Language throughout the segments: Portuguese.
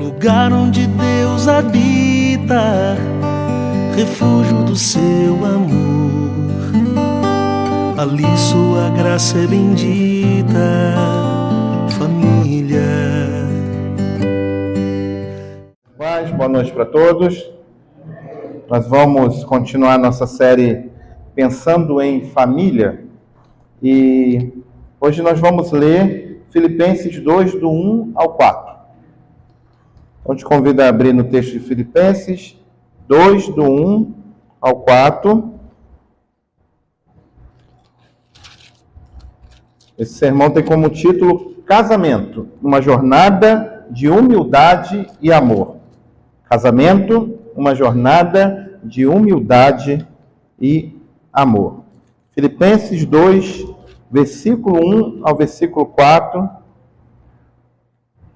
lugar onde Deus habita, refúgio do seu amor. Ali sua graça é bendita, família. Paz, boa noite para todos. Nós vamos continuar nossa série Pensando em Família. E hoje nós vamos ler Filipenses 2, do 1 ao 4. Então, te convido a abrir no texto de Filipenses 2, do 1 ao 4. Esse sermão tem como título Casamento, uma jornada de humildade e amor. Casamento, uma jornada de humildade e amor. Filipenses 2, versículo 1 ao versículo 4.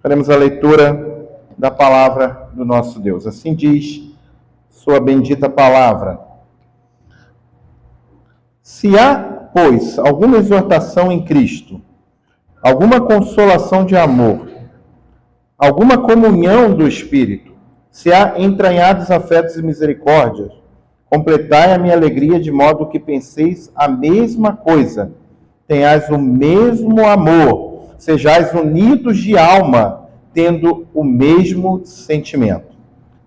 Faremos a leitura da palavra do nosso Deus. Assim diz sua bendita palavra. Se há, pois, alguma exortação em Cristo, alguma consolação de amor, alguma comunhão do Espírito, se há entranhados afetos e misericórdias, completai a minha alegria de modo que penseis a mesma coisa, tenhais o mesmo amor, sejais unidos de alma, tendo o mesmo sentimento.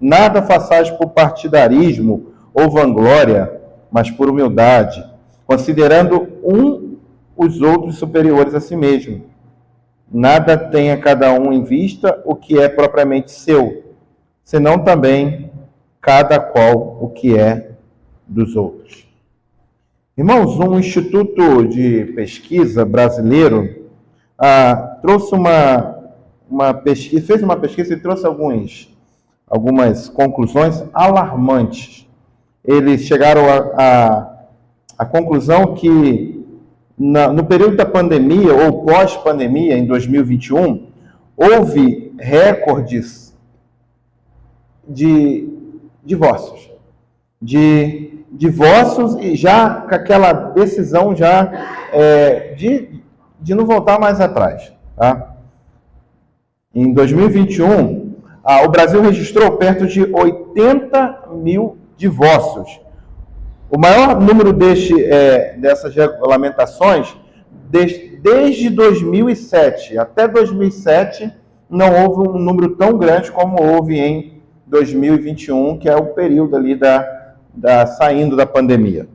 Nada façais por partidarismo ou vanglória, mas por humildade, considerando os outros superiores a si mesmo. Nada tenha cada um em vista o que é propriamente seu, senão também cada qual o que é dos outros. Irmãos, um instituto de pesquisa brasileiro trouxe uma pesquisa, fez uma pesquisa e trouxe algumas conclusões alarmantes. Eles chegaram à conclusão que no período da pandemia ou pós-pandemia, em 2021, houve recordes de divórcios. De divórcios e já com aquela decisão de não voltar mais atrás. Tá? Em 2021, o Brasil registrou perto de 80 mil divórcios. O maior número dessas regulamentações, desde 2007 até 2007, não houve um número tão grande como houve em 2021, que é o período ali saindo da pandemia.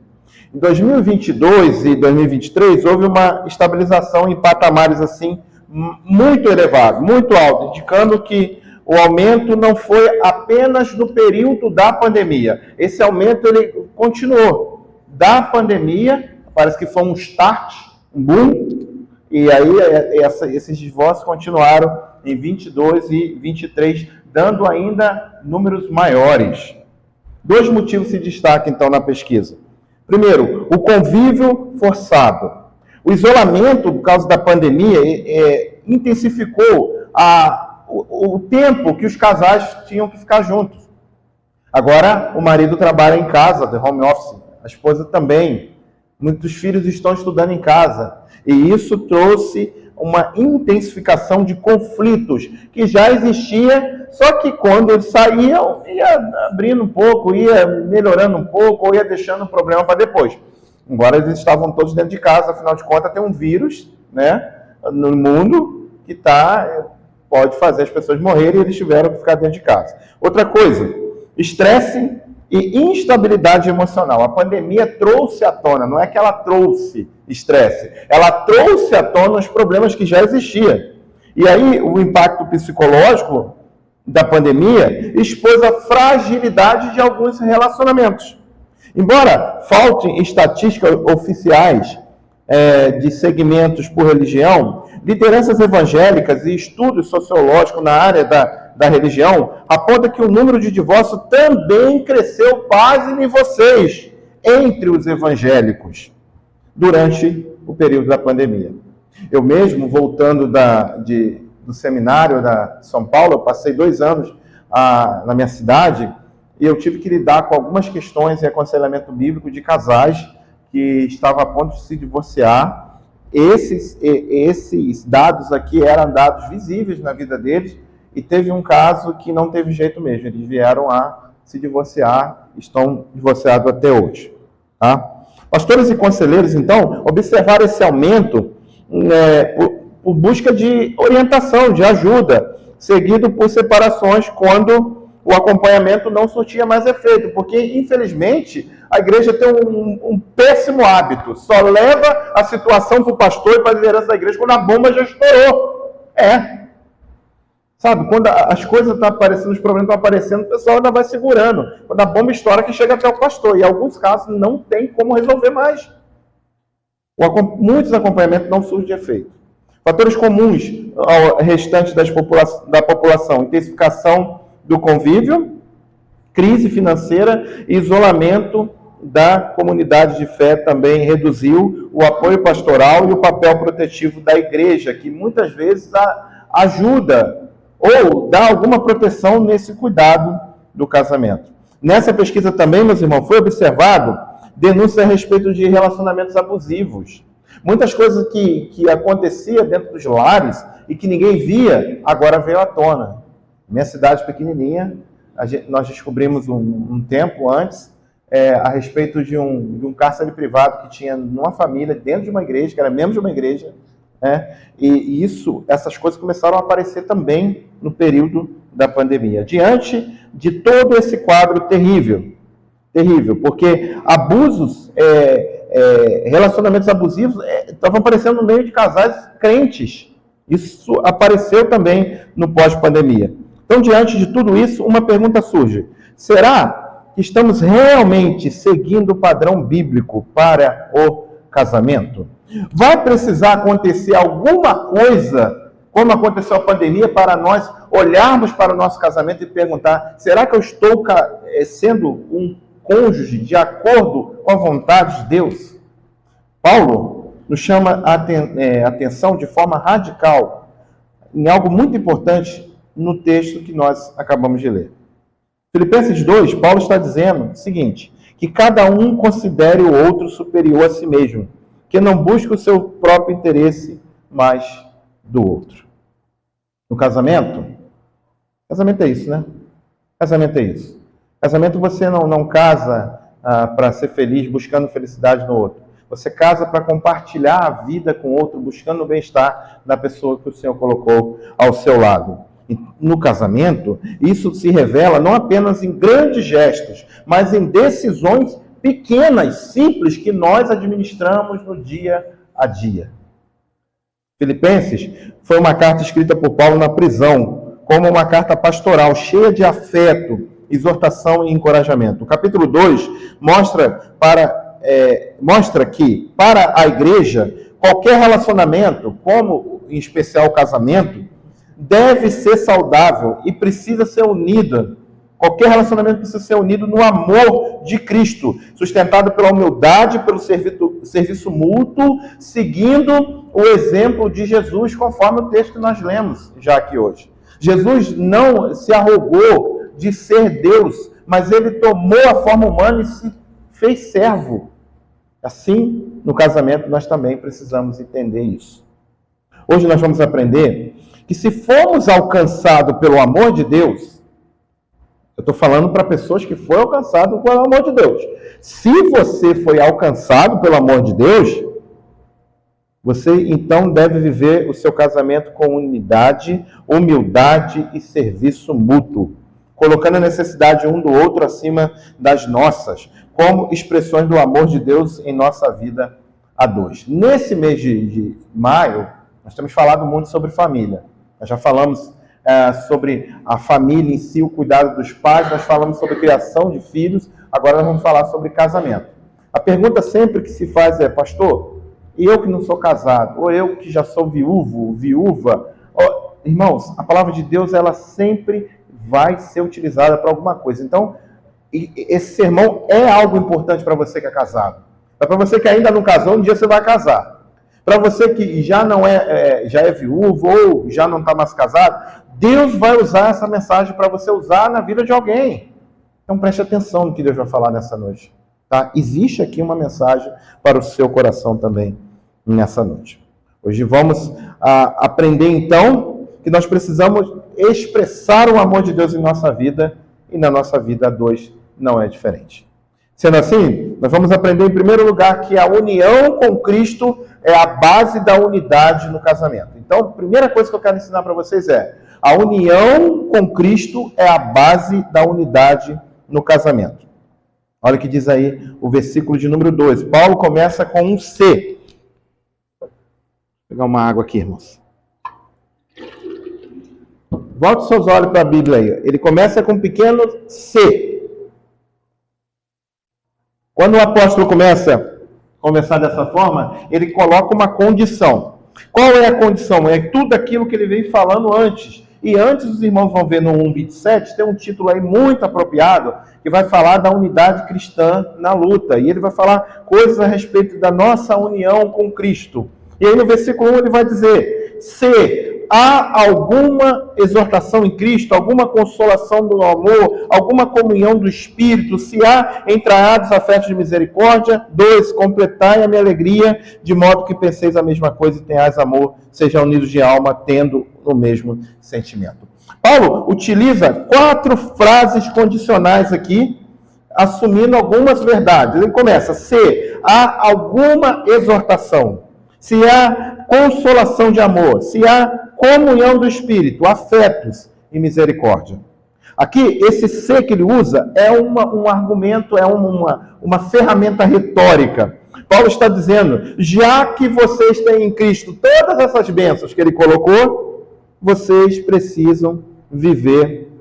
Em 2022 e 2023, houve uma estabilização em patamares assim, muito elevado, muito alto, indicando que o aumento não foi apenas no período da pandemia. Esse aumento ele continuou. Da pandemia, parece que foi um start, um boom, e aí esses divórcios continuaram em 22 e 23, dando ainda números maiores. 2 motivos se destacam, então, na pesquisa. Primeiro, o convívio forçado. O isolamento, por causa da pandemia, intensificou o tempo que os casais tinham que ficar juntos. Agora, o marido trabalha em casa, de home office, a esposa também. Muitos filhos estão estudando em casa. E isso trouxe uma intensificação de conflitos que já existia, só que quando eles saíam, ia abrindo um pouco, ia melhorando um pouco, ou ia deixando o problema para depois. Embora eles estavam todos dentro de casa, afinal de contas tem um vírus, né, no mundo que pode fazer as pessoas morrerem e eles tiveram que ficar dentro de casa. Outra coisa, estresse e instabilidade emocional. A pandemia trouxe à tona, não é que ela trouxe estresse, ela trouxe à tona os problemas que já existiam. E aí o impacto psicológico da pandemia expôs a fragilidade de alguns relacionamentos. Embora faltem estatísticas oficiais de segmentos por religião, lideranças evangélicas e estudos sociológicos na área da religião apontam que o número de divórcios também cresceu, pasmem vocês, entre os evangélicos durante o período da pandemia. Eu mesmo, voltando do seminário da São Paulo, eu passei 2 anos na minha cidade, e eu tive que lidar com algumas questões em aconselhamento bíblico de casais que estavam a ponto de se divorciar. Esses dados aqui eram dados visíveis na vida deles, e teve um caso que não teve jeito mesmo. Eles vieram a se divorciar, estão divorciados até hoje. Tá? Pastores e conselheiros, então, observaram esse aumento por busca de orientação, de ajuda, seguido por separações quando o acompanhamento não surtia mais efeito, porque, infelizmente, a igreja tem um péssimo hábito, só leva a situação para o pastor e para a liderança da igreja quando a bomba já estourou. Sabe, quando as coisas estão aparecendo, os problemas estão aparecendo, o pessoal ainda vai segurando. Quando a bomba estoura, que chega até o pastor. E em alguns casos não tem como resolver mais. Muitos acompanhamentos não surgem de efeito. Fatores comuns ao restante da população: intensificação do convívio, crise financeira e isolamento da comunidade de fé também reduziu o apoio pastoral e o papel protetivo da igreja, que muitas vezes ajuda ou dá alguma proteção nesse cuidado do casamento. Nessa pesquisa também, meus irmãos, foi observado denúncias a respeito de relacionamentos abusivos. Muitas coisas que acontecia dentro dos lares e que ninguém via, agora veio à tona. Minha cidade pequenininha, nós descobrimos um tempo antes a respeito de um cárcere privado que tinha numa família, dentro de uma igreja, que era membro de uma igreja, e essas coisas começaram a aparecer também no período da pandemia. Diante de todo esse quadro terrível, porque abusos, relacionamentos abusivos estavam aparecendo no meio de casais crentes. Isso apareceu também no pós-pandemia. Então, diante de tudo isso, uma pergunta surge: será que estamos realmente seguindo o padrão bíblico para o casamento? Vai precisar acontecer alguma coisa, como aconteceu a pandemia, para nós olharmos para o nosso casamento e perguntar: será que eu estou sendo um cônjuge de acordo com a vontade de Deus? Paulo nos chama a atenção de forma radical em algo muito importante no texto que nós acabamos de ler. Filipenses 2, Paulo está dizendo o seguinte: que cada um considere o outro superior a si mesmo, que não busque o seu próprio interesse, mas do outro. No casamento é isso, né? Casamento é isso. Casamento você não casa para ser feliz, buscando felicidade no outro. Você casa para compartilhar a vida com o outro, buscando o bem-estar da pessoa que o Senhor colocou ao seu lado. E no casamento, isso se revela não apenas em grandes gestos, mas em decisões pequenas, simples, que nós administramos no dia a dia. Filipenses foi uma carta escrita por Paulo na prisão, como uma carta pastoral, cheia de afeto, exortação e encorajamento. O capítulo 2 mostra que, para a igreja, qualquer relacionamento, como em especial o casamento, deve ser saudável e precisa ser unido. Qualquer relacionamento precisa ser unido no amor de Cristo, sustentado pela humildade, pelo serviço mútuo, seguindo o exemplo de Jesus, conforme o texto que nós lemos já aqui hoje. Jesus não se arrogou de ser Deus, mas ele tomou a forma humana e se fez servo. Assim, no casamento, nós também precisamos entender isso. Hoje nós vamos aprender que se formos alcançados pelo amor de Deus, eu estou falando para pessoas que foram alcançadas pelo amor de Deus. Se você foi alcançado pelo amor de Deus, você então deve viver o seu casamento com unidade, humildade e serviço mútuo, colocando a necessidade um do outro acima das nossas, como expressões do amor de Deus em nossa vida a dois. Nesse mês de maio, nós temos falado muito sobre família. Nós já falamos sobre a família em si, o cuidado dos pais, nós falamos sobre criação de filhos, agora nós vamos falar sobre casamento. A pergunta sempre que se faz é: pastor, eu que não sou casado, ou eu que já sou viúva, irmãos, a palavra de Deus, ela sempre vai ser utilizada para alguma coisa. Então, esse sermão é algo importante para você que é casado. Mas para você que ainda não casou, um dia você vai casar. Para você que já já é viúvo ou já não está mais casado, Deus vai usar essa mensagem para você usar na vida de alguém. Então preste atenção no que Deus vai falar nessa noite. Tá? Existe aqui uma mensagem para o seu coração também nessa noite. Hoje vamos aprender então que nós precisamos expressar o amor de Deus em nossa vida, e na nossa vida a dois não é diferente. Sendo assim, nós vamos aprender em primeiro lugar que a união com Cristo é a base da unidade no casamento. Então, a primeira coisa que eu quero ensinar para vocês é: a união com Cristo é a base da unidade no casamento. Olha o que diz aí o versículo de número 12. Paulo começa com um C. Vou pegar uma água aqui, irmãos. Volte seus olhos para a Bíblia aí. Ele começa com um pequeno C. Quando o apóstolo começa a conversar dessa forma, ele coloca uma condição. Qual é a condição? É tudo aquilo que ele veio falando antes. E antes, os irmãos vão ver no 1:27, tem um título aí muito apropriado, que vai falar da unidade cristã na luta. E ele vai falar coisas a respeito da nossa união com Cristo. E aí no versículo 1 ele vai dizer: se há alguma exortação em Cristo, alguma consolação do amor, alguma comunhão do Espírito, se há entraiados afetos de misericórdia. 2, completai a minha alegria, de modo que penseis a mesma coisa e tenhais amor, sejam unidos de alma, tendo o mesmo sentimento. Paulo utiliza 4 frases condicionais aqui, assumindo algumas verdades. Ele começa: se há alguma exortação, se há consolação de amor, se há comunhão do Espírito, afetos e misericórdia. Aqui, esse C que ele usa é um argumento, é uma ferramenta retórica. Paulo está dizendo: já que vocês têm em Cristo todas essas bênçãos que ele colocou, vocês precisam viver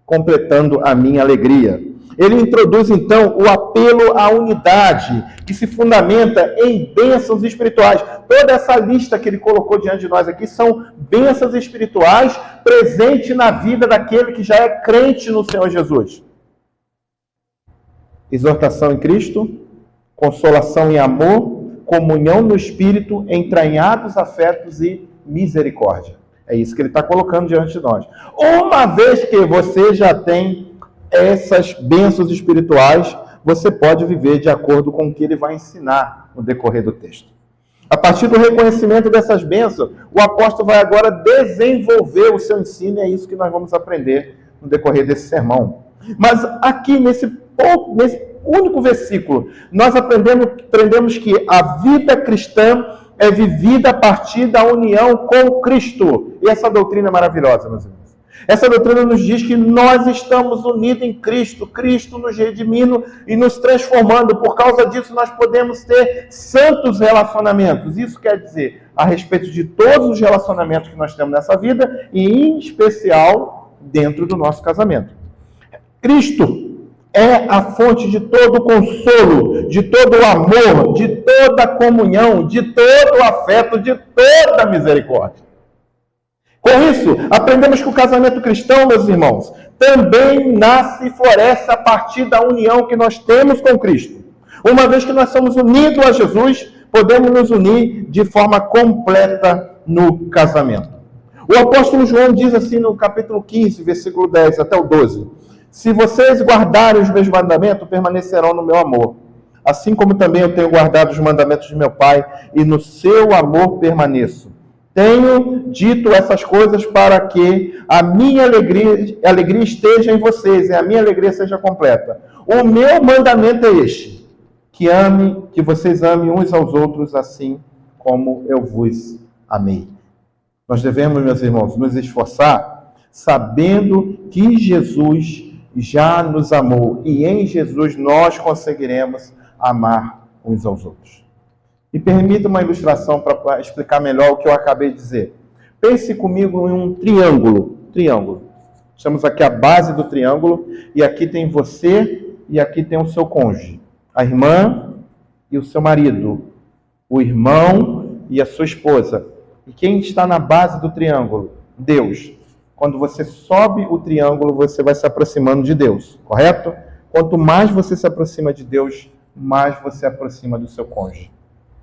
completando a minha alegria. Ele introduz, então, o apelo à unidade, que se fundamenta em bênçãos espirituais. Toda essa lista que ele colocou diante de nós aqui são bênçãos espirituais presentes na vida daquele que já é crente no Senhor Jesus. Exortação em Cristo, consolação em amor, comunhão no Espírito, entranhados afetos e misericórdia. É isso que ele está colocando diante de nós. Uma vez que você já tem essas bênçãos espirituais, você pode viver de acordo com o que ele vai ensinar no decorrer do texto. A partir do reconhecimento dessas bênçãos, o apóstolo vai agora desenvolver o seu ensino, e é isso que nós vamos aprender no decorrer desse sermão. Mas aqui, nesse único versículo, nós aprendemos que a vida cristã é vivida a partir da união com Cristo. E essa doutrina é maravilhosa, meus irmãos. Essa doutrina nos diz que nós estamos unidos em Cristo, Cristo nos redimindo e nos transformando. Por causa disso, nós podemos ter santos relacionamentos. Isso quer dizer, a respeito de todos os relacionamentos que nós temos nessa vida, e em especial dentro do nosso casamento. Cristo é a fonte de todo o consolo, de todo o amor, de toda a comunhão, de todo o afeto, de toda a misericórdia. Com isso, aprendemos que o casamento cristão, meus irmãos, também nasce e floresce a partir da união que nós temos com Cristo. Uma vez que nós somos unidos a Jesus, podemos nos unir de forma completa no casamento. O apóstolo João diz assim no capítulo 15, versículo 10 até o 12: se vocês guardarem os meus mandamentos, permanecerão no meu amor, assim como também eu tenho guardado os mandamentos de meu Pai, e no seu amor permaneço. Tenho dito essas coisas para que a minha alegria esteja em vocês e a minha alegria seja completa. O meu mandamento é este: que vocês amem uns aos outros assim como eu vos amei. Nós devemos, meus irmãos, nos esforçar sabendo que Jesus já nos amou e em Jesus nós conseguiremos amar uns aos outros. E permita uma ilustração para explicar melhor o que eu acabei de dizer. Pense comigo em um triângulo. Estamos aqui a base do triângulo, e aqui tem você e aqui tem o seu cônjuge. A irmã e o seu marido. O irmão e a sua esposa. E quem está na base do triângulo? Deus. Quando você sobe o triângulo, você vai se aproximando de Deus, correto? Quanto mais você se aproxima de Deus, mais você se aproxima do seu cônjuge.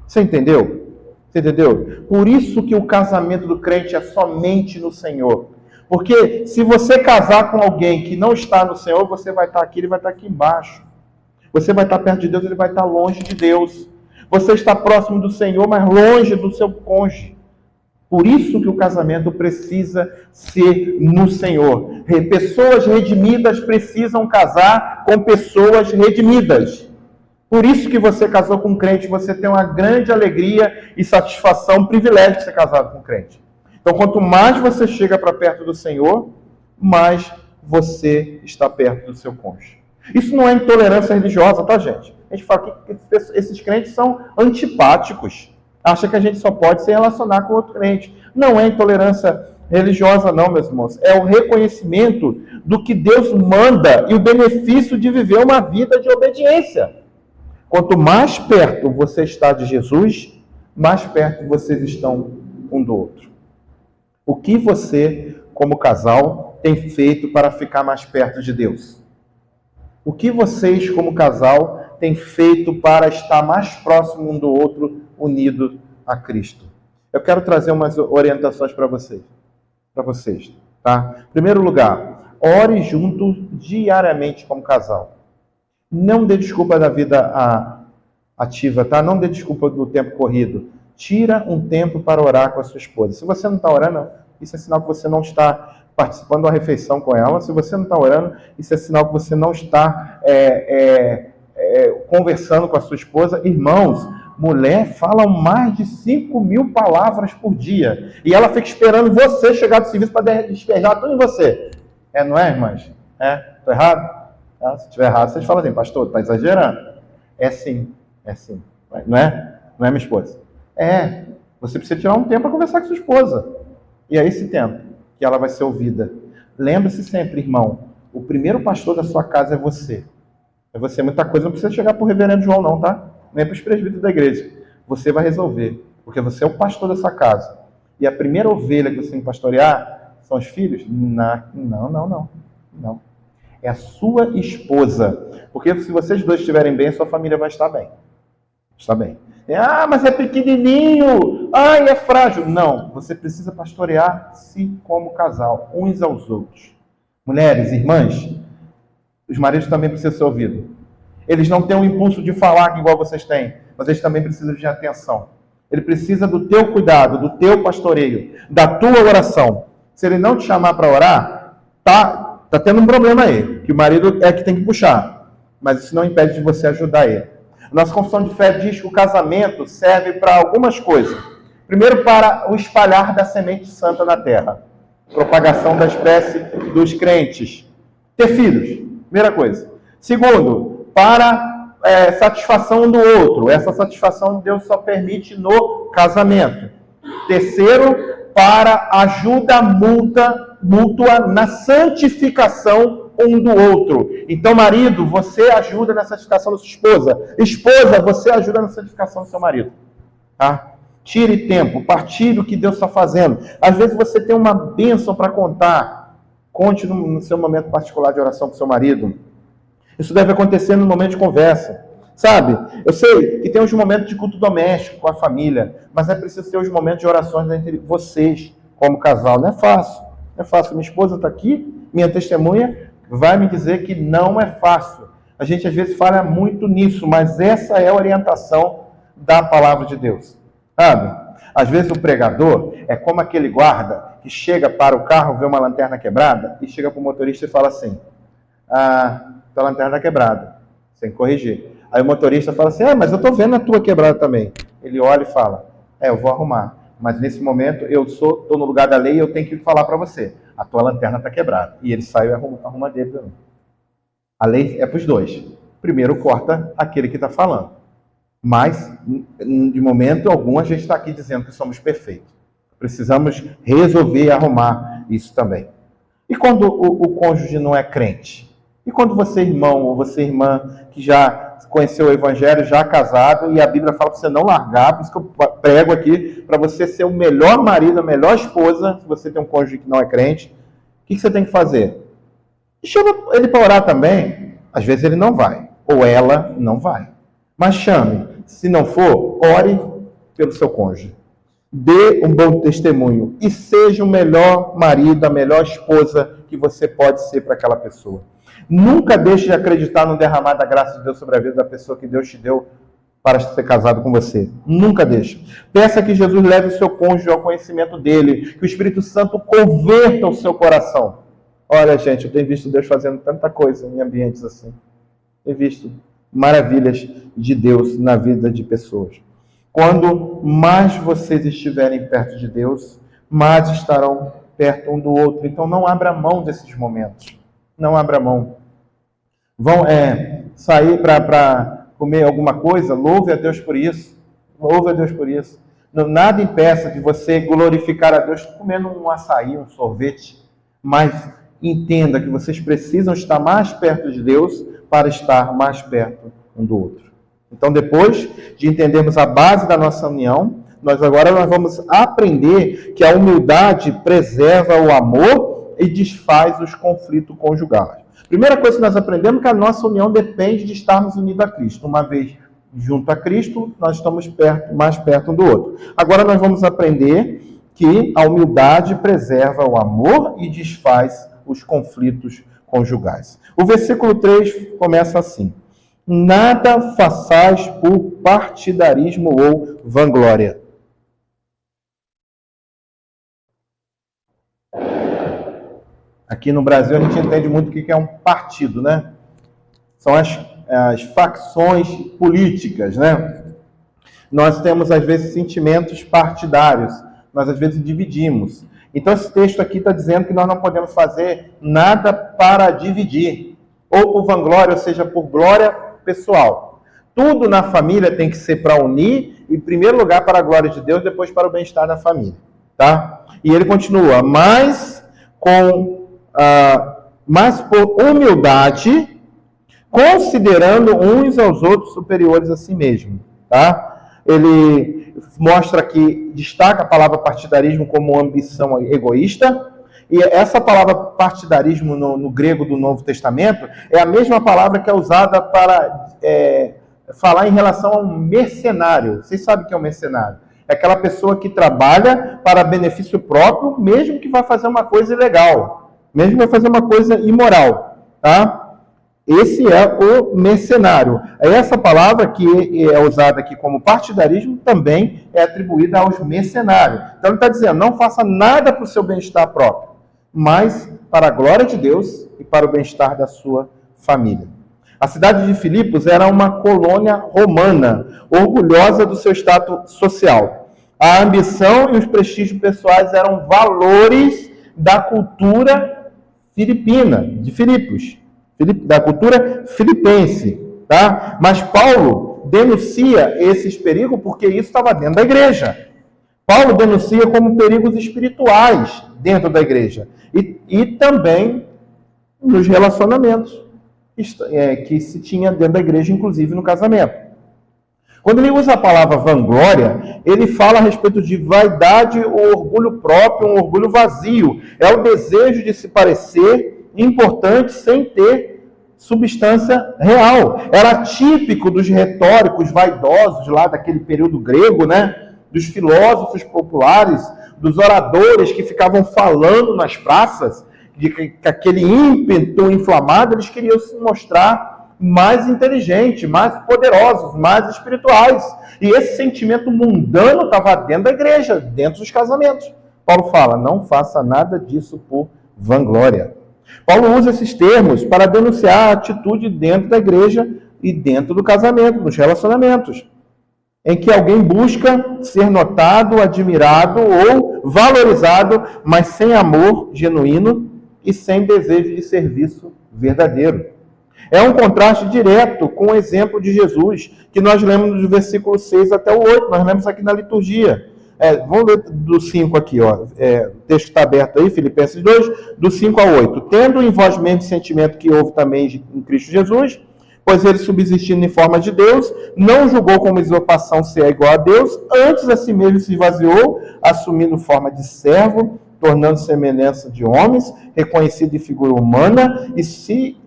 Você entendeu? Você entendeu? Por isso que o casamento do crente é somente no Senhor. Porque se você casar com alguém que não está no Senhor, você vai estar aqui, ele vai estar aqui embaixo. Você vai estar perto de Deus, ele vai estar longe de Deus. Você está próximo do Senhor, mas longe do seu cônjuge. Por isso que o casamento precisa ser no Senhor. Pessoas redimidas precisam casar com pessoas redimidas. Por isso que você casou com um crente, você tem uma grande alegria e satisfação, privilégio de ser casado com um crente. Então, quanto mais você chega para perto do Senhor, mais você está perto do seu cônjuge. Isso não é intolerância religiosa, tá, gente? A gente fala que esses crentes são antipáticos. Acha que a gente só pode se relacionar com outro crente. Não é intolerância religiosa, não, meus irmãos. É o reconhecimento do que Deus manda e o benefício de viver uma vida de obediência. Quanto mais perto você está de Jesus, mais perto vocês estão um do outro. O que você, como casal, tem feito para ficar mais perto de Deus? O que vocês, como casal, têm feito para estar mais próximo um do outro, unido a Cristo? Eu quero trazer umas orientações para vocês, tá? Em primeiro lugar, ore junto diariamente como casal. Não dê desculpa da vida ativa, tá? Não dê desculpa do tempo corrido. Tira um tempo para orar com a sua esposa. Se você não está orando, isso é sinal que você não está participando da refeição com ela. Se você não está orando, isso é sinal que você não está conversando com a sua esposa. Irmãos, mulher fala mais de 5.000 palavras por dia. E ela fica esperando você chegar do serviço para despejar tudo em você. Não é, irmãs? Estou errado? Se estiver errado, vocês falam assim, pastor, está exagerando. É sim. Não é? Não é, minha esposa? Você precisa tirar um tempo para conversar com sua esposa. E é esse tempo que ela vai ser ouvida. Lembre-se sempre, irmão, o primeiro pastor da sua casa é você. É você. Muita coisa não precisa chegar para o reverendo João, não, tá? Nem para os presbíteros da igreja. Você vai resolver, porque você é o pastor dessa casa. E a primeira ovelha que você tem que pastorear são os filhos? Não. É a sua esposa. Porque se vocês dois estiverem bem, a sua família vai estar bem. Está bem. Mas é pequenininho. É frágil. Não, você precisa pastorear-se como casal, uns aos outros. Mulheres, irmãs, os maridos também precisam ser ouvidos. Eles não têm o impulso de falar igual vocês têm, mas eles também precisam de atenção. Ele precisa do teu cuidado, do teu pastoreio, da tua oração. Se ele não te chamar para orar, tá tendo um problema aí, que o marido é que tem que puxar. Mas isso não impede de você ajudar ele. Nossa confissão de fé diz que o casamento serve para algumas coisas. Primeiro, para o espalhar da semente santa na terra. Propagação da espécie dos crentes. Ter filhos, primeira coisa. Segundo, para satisfação um do outro. Essa satisfação Deus só permite no casamento. Terceiro, para ajuda mútua na santificação um do outro. Então, marido, você ajuda na santificação da sua esposa. Esposa, você ajuda na santificação do seu marido. Tá? Tire tempo, partilhe o que Deus está fazendo. Às vezes você tem uma bênção para contar. Conte no seu momento particular de oração com o seu marido. Isso deve acontecer no momento de conversa. Sabe? Eu sei que tem uns momentos de culto doméstico com a família, mas é preciso ter os momentos de orações entre vocês, como casal. Não é fácil. Não é fácil. Minha esposa está aqui, minha testemunha, vai me dizer que não é fácil. A gente às vezes falha muito nisso, mas essa é a orientação da palavra de Deus. Sabe? Às vezes o pregador é como aquele guarda que chega para o carro, vê uma lanterna quebrada e chega para o motorista e fala assim, tua lanterna está quebrada, sem corrigir. Aí o motorista fala assim, mas eu estou vendo a tua quebrada também. Ele olha e fala, eu vou arrumar, mas nesse momento eu estou no lugar da lei e eu tenho que falar para você. A tua lanterna está quebrada. E ele sai e arruma dele também. A lei é para os dois. Primeiro corta aquele que está falando. Mas, de momento algum, a gente está aqui dizendo que somos perfeitos. Precisamos resolver e arrumar isso também. E quando o cônjuge não é crente? E quando você, irmão, ou você, irmã, que já conheceu o Evangelho, já casado, e a Bíblia fala para você não largar, por isso que eu prego aqui, para você ser o melhor marido, a melhor esposa, se você tem um cônjuge que não é crente, o que você tem que fazer? Chama ele para orar também. Às vezes ele não vai, ou ela não vai. Mas chame. Se não for, ore pelo seu cônjuge. Dê um bom testemunho e seja o melhor marido, a melhor esposa que você pode ser para aquela pessoa. Nunca deixe de acreditar no derramar da graça de Deus sobre a vida da pessoa que Deus te deu para ser casado com você. Nunca deixe. Peça que Jesus leve o seu cônjuge ao conhecimento dele, que o Espírito Santo converta o seu coração. Olha, gente, eu tenho visto Deus fazendo tanta coisa em ambientes assim. Tenho visto maravilhas de Deus na vida de pessoas. Quando mais vocês estiverem perto de Deus, mais estarão perto um do outro. Então não abra mão desses momentos. Não abra mão. Vão sair para comer alguma coisa? Louve a Deus por isso. Louve a Deus por isso. Nada impeça de você glorificar a Deus comendo um açaí, um sorvete. Mas entenda que vocês precisam estar mais perto de Deus para estar mais perto um do outro. Então, depois de entendermos a base da nossa união, nós vamos aprender que a humildade preserva o amor e desfaz os conflitos conjugais. Primeira coisa que nós aprendemos é que a nossa união depende de estarmos unidos a Cristo. Uma vez junto a Cristo, nós estamos mais perto um do outro. Agora nós vamos aprender que a humildade preserva o amor e desfaz os conflitos conjugais. O versículo 3 começa assim: nada façais por partidarismo ou vanglória. Aqui no Brasil a gente entende muito o que é um partido, né? São as facções políticas, né? Nós temos às vezes sentimentos partidários, nós às vezes dividimos. Então esse texto aqui está dizendo que nós não podemos fazer nada para dividir, ou por vanglória, ou seja, por glória pessoal. Tudo na família tem que ser para unir, em primeiro lugar para a glória de Deus, depois para o bem-estar da família, tá? E ele continua, mas por humildade, considerando uns aos outros superiores a si mesmo, tá? Ele mostra que destaca a palavra partidarismo como ambição egoísta, e essa palavra partidarismo no grego do Novo Testamento é a mesma palavra que é usada para falar em relação a um mercenário. Vocês sabem o que é um mercenário? É aquela pessoa que trabalha para benefício próprio, mesmo que vá fazer uma coisa ilegal, mesmo que vá fazer uma coisa imoral, tá? Esse é o mercenário. Essa palavra que é usada aqui como partidarismo também é atribuída aos mercenários. Então ele está dizendo, não faça nada para o seu bem-estar próprio, mas para a glória de Deus e para o bem-estar da sua família. A cidade de Filipos era uma colônia romana, orgulhosa do seu status social. A ambição e os prestígios pessoais eram valores da cultura filipina, de Filipos, da cultura filipense, tá? Mas Paulo denuncia esses perigos porque isso estava dentro da igreja. Paulo denuncia como perigos espirituais dentro da igreja e também nos relacionamentos que se tinha dentro da igreja, inclusive no casamento. Quando ele usa a palavra vanglória, ele fala a respeito de vaidade ou orgulho próprio, um orgulho vazio. É o desejo de se parecer importante sem ter substância real. Era típico dos retóricos vaidosos lá daquele período grego, né? Dos filósofos populares, dos oradores que ficavam falando nas praças, de aquele ímpeto inflamado, eles queriam se mostrar mais inteligentes, mais poderosos, mais espirituais. E esse sentimento mundano estava dentro da igreja, dentro dos casamentos. Paulo fala, não faça nada disso por vanglória. Paulo usa esses termos para denunciar a atitude dentro da igreja e dentro do casamento, nos relacionamentos, em que alguém busca ser notado, admirado ou valorizado, mas sem amor genuíno e sem desejo de serviço verdadeiro. É um contraste direto com o exemplo de Jesus, que nós lemos dos versículos 6 até o 8, nós lemos aqui na liturgia. Vamos ler do 5 aqui, ó. O texto está aberto aí, Filipenses 2, do 5 ao 8. Tendo em vós mesmo sentimento que houve também em Cristo Jesus, pois ele, subsistindo em forma de Deus, não julgou como usurpação ser igual a Deus, antes a si mesmo se esvaziou, assumindo forma de servo, tornando semelhança de homens, reconhecido em figura humana, e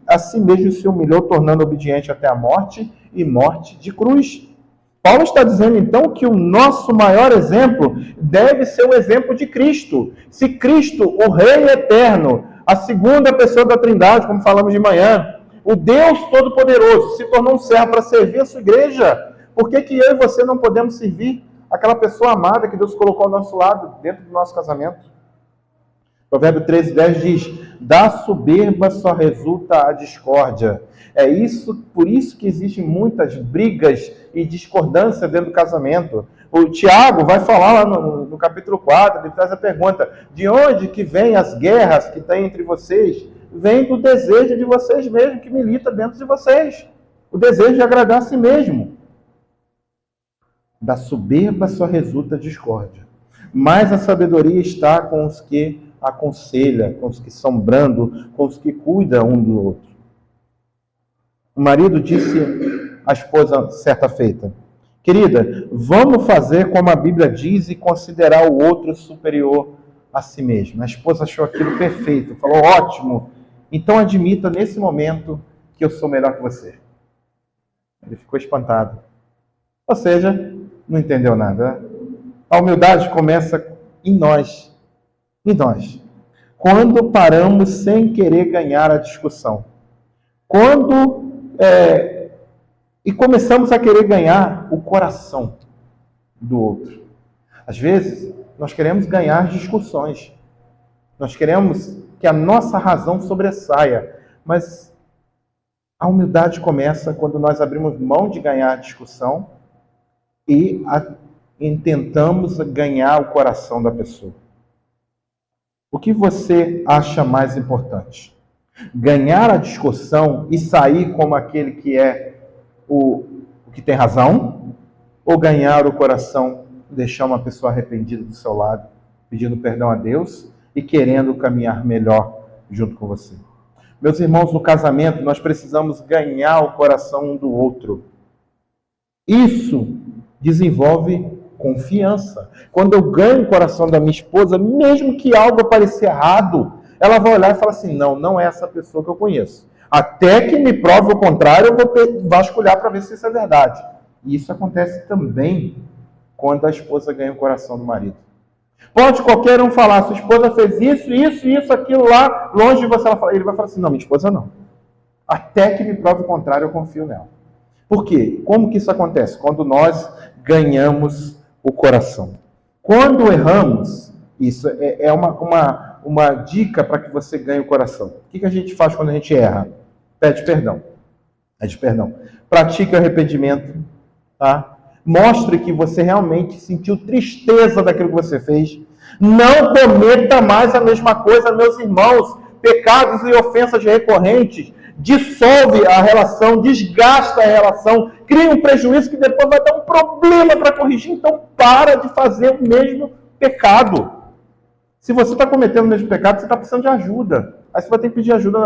a si mesmo se humilhou, tornando obediente até a morte, e morte de cruz. Paulo está dizendo, então, que o nosso maior exemplo deve ser o exemplo de Cristo. Se Cristo, o Rei eterno, a segunda pessoa da Trindade, como falamos de manhã, o Deus Todo-Poderoso, se tornou um servo para servir a sua igreja, Por que que eu e você não podemos servir aquela pessoa amada que Deus colocou ao nosso lado, dentro do nosso casamento? Provérbio 13:10 diz: da soberba só resulta a discórdia. Por isso que existem muitas brigas e discordância dentro do casamento. O Tiago vai falar lá no capítulo 4, ele traz a pergunta: de onde que vêm as guerras que tem entre vocês? Vem do desejo de vocês mesmos, que milita dentro de vocês. O desejo de agradar a si mesmo. Da soberba só resulta a discórdia. Mas a sabedoria está com os que aconselham, com os que são brandos, com os que cuidam um do outro. O marido disse à esposa certa feita: querida, vamos fazer como a Bíblia diz e considerar o outro superior a si mesmo. A esposa achou aquilo perfeito, falou: ótimo, então admita nesse momento que eu sou melhor que você. Ele ficou espantado. Ou seja, não entendeu nada, né? A humildade começa em nós. Em nós. Quando paramos sem querer ganhar a discussão. E começamos a querer ganhar o coração do outro. Às vezes, nós queremos ganhar discussões. Nós queremos que a nossa razão sobressaia. Mas a humildade começa quando nós abrimos mão de ganhar a discussão e tentamos ganhar o coração da pessoa. O que você acha mais importante? Ganhar a discussão e sair como aquele que é o que tem razão? Ou ganhar o coração, deixar uma pessoa arrependida do seu lado, pedindo perdão a Deus e querendo caminhar melhor junto com você? Meus irmãos, no casamento, nós precisamos ganhar o coração um do outro. Isso desenvolve confiança. Quando eu ganho o coração da minha esposa, mesmo que algo pareça errado, ela vai olhar e falar assim: não é essa pessoa que eu conheço. Até que me prove o contrário, eu vou vasculhar para ver se isso é verdade. E isso acontece também quando a esposa ganha o coração do marido. Pode qualquer um falar: sua esposa fez isso, aquilo lá, longe de você. Ele vai falar assim: não, minha esposa não. Até que me prove o contrário, eu confio nela. Por quê? Como que isso acontece? Quando nós ganhamos o coração. Quando erramos, isso é uma dica para que você ganhe o coração. O que a gente faz quando a gente erra? Pede perdão. Pede perdão. Pratique o arrependimento. Tá? Mostre que você realmente sentiu tristeza daquilo que você fez. Não cometa mais a mesma coisa, meus irmãos. Pecados e ofensas recorrentes dissolve a relação, desgasta a relação, cria um prejuízo que depois vai dar um problema para corrigir. Então, para de fazer o mesmo pecado. Se você está cometendo o mesmo pecado, você está precisando de ajuda. Aí você vai ter que pedir ajuda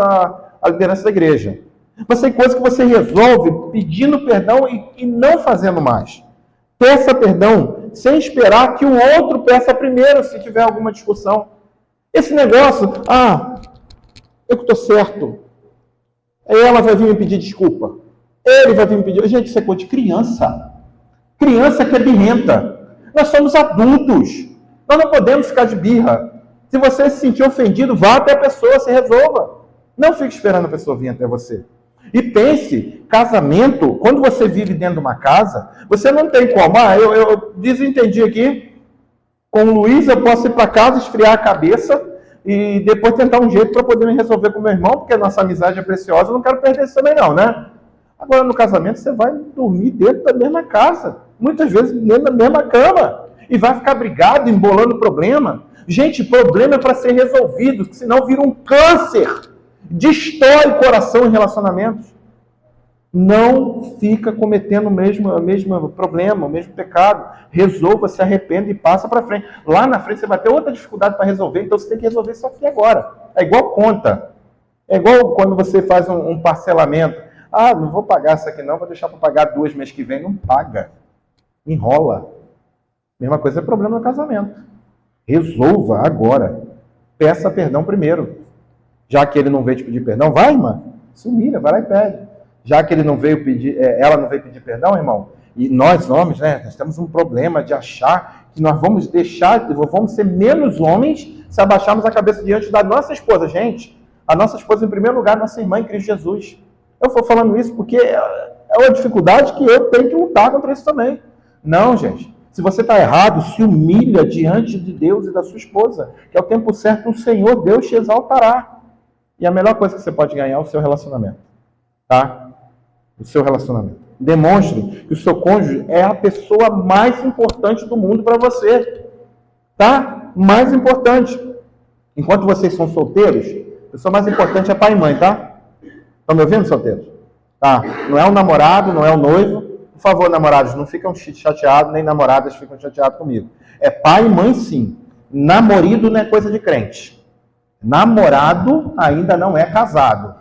à liderança da igreja. Mas tem coisas que você resolve pedindo perdão e não fazendo mais. Peça perdão sem esperar que o outro peça primeiro, se tiver alguma discussão. Esse negócio, eu que estou certo. Ela vai vir me pedir desculpa. Ele vai vir me pedir... Gente, isso é coisa de criança. Criança que é birrenta. Nós somos adultos. Nós não podemos ficar de birra. Se você se sentir ofendido, vá até a pessoa, se resolva. Não fique esperando a pessoa vir até você. E pense, casamento, quando você vive dentro de uma casa, você não tem como. Eu desentendi aqui, com o Luiz eu posso ir para casa, esfriar a cabeça e depois tentar um jeito para poder me resolver com meu irmão, porque a nossa amizade é preciosa, eu não quero perder isso também não, né? Agora, no casamento, você vai dormir dentro da mesma casa, muitas vezes dentro da mesma cama, e vai ficar brigado, embolando problema. Gente, problema é para ser resolvido, senão vira um câncer, destrói o coração em relacionamentos. Não fica cometendo o mesmo problema, o mesmo pecado. Resolva, se arrependa e passa para frente. Lá na frente você vai ter outra dificuldade para resolver, então você tem que resolver isso aqui agora. É igual conta. É igual quando você faz um parcelamento. Não vou pagar isso aqui não, vou deixar para pagar 2 meses que vem. Não paga. Enrola. Mesma coisa é problema no casamento. Resolva agora. Peça perdão primeiro. Já que ele não veio te pedir perdão, vai, irmã. Se humilha, vai lá e pede. Já que ele não veio pedir, ela não veio pedir perdão, irmão, e nós homens, né, nós temos um problema de achar que nós vamos ser menos homens se abaixarmos a cabeça diante da nossa esposa. Gente, a nossa esposa em primeiro lugar, nossa irmã em Cristo Jesus. Eu estou falando isso porque É uma dificuldade que eu tenho que lutar contra isso também. Não, gente. Se você está errado, se humilha diante de Deus e da sua esposa, que ao tempo certo o Senhor Deus te exaltará. E a melhor coisa que você pode ganhar é o seu relacionamento. Tá? O seu relacionamento. Demonstre que o seu cônjuge é a pessoa mais importante do mundo para você. Tá? Mais importante. Enquanto vocês são solteiros, a pessoa mais importante é pai e mãe, tá? Estão me ouvindo, solteiros? Tá? Não é o namorado, não é o noivo. Por favor, namorados, não ficam chateados, nem namoradas ficam chateadas comigo. É pai e mãe, sim. Namorido não é coisa de crente. Namorado ainda não é casado.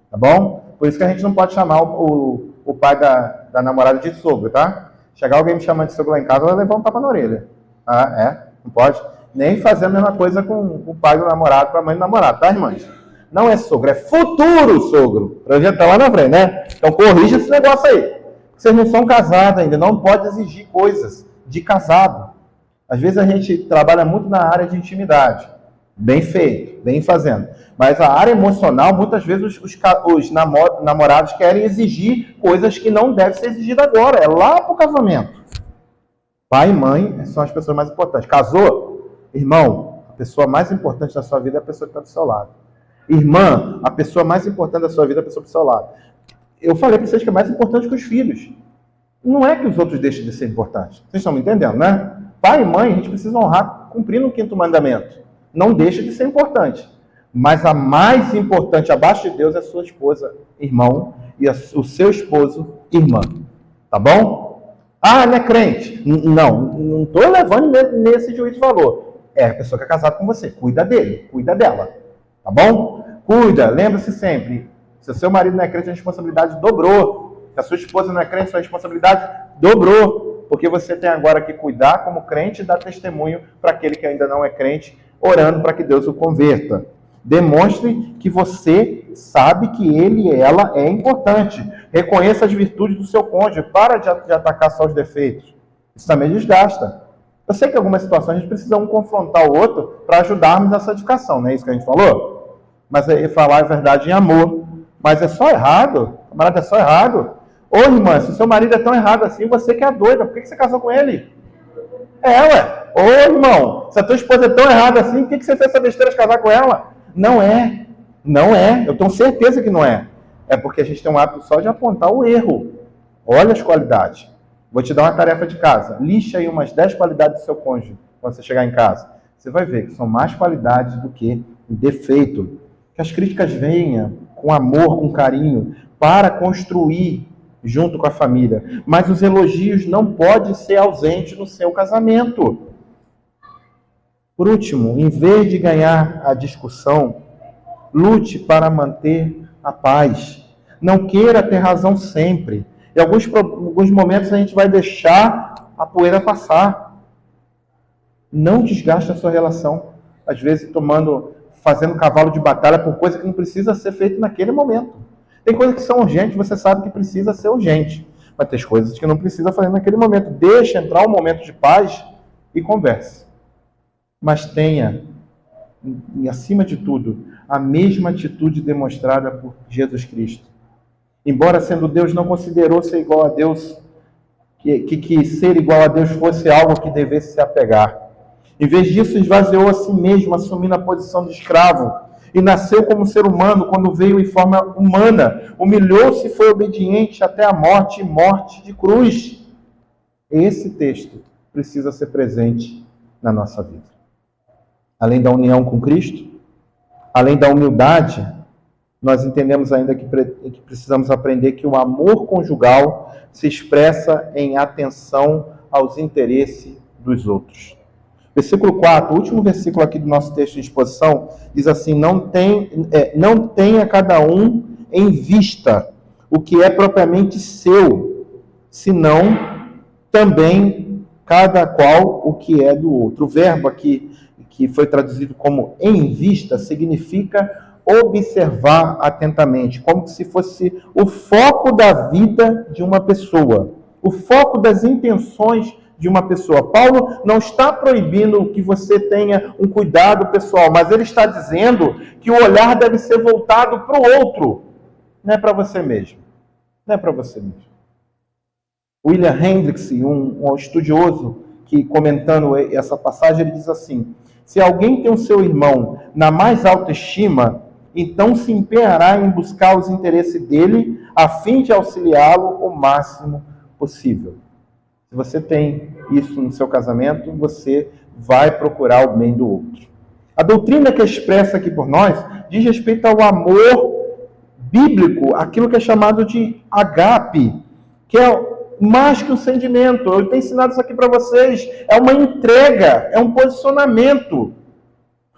Tá bom? Por isso que a gente não pode chamar o pai da namorada de sogro, tá? Chegar alguém me chamando de sogro lá em casa, vai levar um tapa na orelha. Ah, não pode. Nem fazer a mesma coisa com o pai do namorado, com a mãe do namorado, tá, irmãs? Não é sogro, é futuro sogro. Pra gente estar lá na frente, né? Então corrija esse negócio aí. Vocês não são casados ainda, não pode exigir coisas de casado. Às vezes a gente trabalha muito na área de intimidade. Bem feito, bem fazendo. Mas a área emocional, muitas vezes os namorados querem exigir coisas que não devem ser exigidas agora. É lá pro casamento. Pai e mãe são as pessoas mais importantes. Casou? Irmão, a pessoa mais importante da sua vida é a pessoa que está do seu lado. Irmã, a pessoa mais importante da sua vida é a pessoa do seu lado. Eu falei para vocês que é mais importante que os filhos. Não é que os outros deixem de ser importantes. Vocês estão me entendendo, né? Pai e mãe, a gente precisa honrar cumprindo o 5º mandamento. Não deixa de ser importante. Mas a mais importante abaixo de Deus é a sua esposa, irmão, e o seu esposo, irmã. Tá bom? Ah, não é crente. Não estou levando nesse juízo de valor. É a pessoa que é casada com você. Cuida dele, cuida dela. Tá bom? Cuida, lembre-se sempre. Se o seu marido não é crente, a responsabilidade dobrou. Se a sua esposa não é crente, a responsabilidade dobrou. Porque você tem agora que cuidar como crente e dar testemunho para aquele que ainda não é crente, orando para que Deus o converta. Demonstre que você sabe que ele e ela é importante. Reconheça as virtudes do seu cônjuge. Para de atacar só os defeitos. Isso também desgasta. Eu sei que em algumas situações a gente precisa um confrontar o outro para ajudarmos na santificação. Não é isso que a gente falou? Mas é falar a verdade em amor. Mas é só errado. Camarada, é só errado. Ô, irmã, se o seu marido é tão errado assim, você que é doida. Por que você casou com ele? Ué. Ô, irmão, se a tua esposa é tão errada assim, por que você fez essa besteira de casar com ela? Não é. Não é. Eu tenho certeza que não é. É porque a gente tem um hábito só de apontar o erro. Olha as qualidades. Vou te dar uma tarefa de casa. Lixa aí umas 10 qualidades do seu cônjuge quando você chegar em casa. Você vai ver que são mais qualidades do que defeito. Que as críticas venham com amor, com carinho, para construir junto com a família. Mas os elogios não podem ser ausentes no seu casamento. Por último, em vez de ganhar a discussão, lute para manter a paz. Não queira ter razão sempre. Em alguns momentos a gente vai deixar a poeira passar. Não desgaste a sua relação. Às vezes fazendo cavalo de batalha por coisa que não precisa ser feita naquele momento. Tem coisas que são urgentes, você sabe que precisa ser urgente. Mas tem coisas que não precisa fazer naquele momento. Deixa entrar um momento de paz e converse. Mas tenha, e acima de tudo, a mesma atitude demonstrada por Jesus Cristo. Embora sendo Deus, não considerou ser igual a Deus, que ser igual a Deus fosse algo que devesse se apegar. Em vez disso, esvaziou a si mesmo, assumindo a posição de escravo, e nasceu como ser humano quando veio em forma humana, humilhou-se e foi obediente até a morte, e morte de cruz. Esse texto precisa ser presente na nossa vida. Além da união com Cristo, além da humildade, nós entendemos ainda que precisamos aprender que o amor conjugal se expressa em atenção aos interesses dos outros. Versículo 4, o último versículo aqui do nosso texto de exposição, diz assim: não tenha cada um em vista o que é propriamente seu, senão também cada qual o que é do outro. O verbo aqui, que foi traduzido como em vista, significa observar atentamente, como se fosse o foco da vida de uma pessoa, o foco das intenções de uma pessoa. Paulo não está proibindo que você tenha um cuidado pessoal, mas ele está dizendo que o olhar deve ser voltado para o outro, não é para você mesmo. Não é para você mesmo. William Hendricks, um estudioso, que comentando essa passagem, ele diz assim: se alguém tem o seu irmão na mais alta estima, então se empenhará em buscar os interesses dele, a fim de auxiliá-lo o máximo possível. Se você tem isso no seu casamento, você vai procurar o bem do outro. A doutrina que é expressa aqui por nós diz respeito ao amor bíblico, aquilo que é chamado de agape, que é mais que um sentimento. Eu tenho ensinado isso aqui para vocês. É uma entrega, é um posicionamento.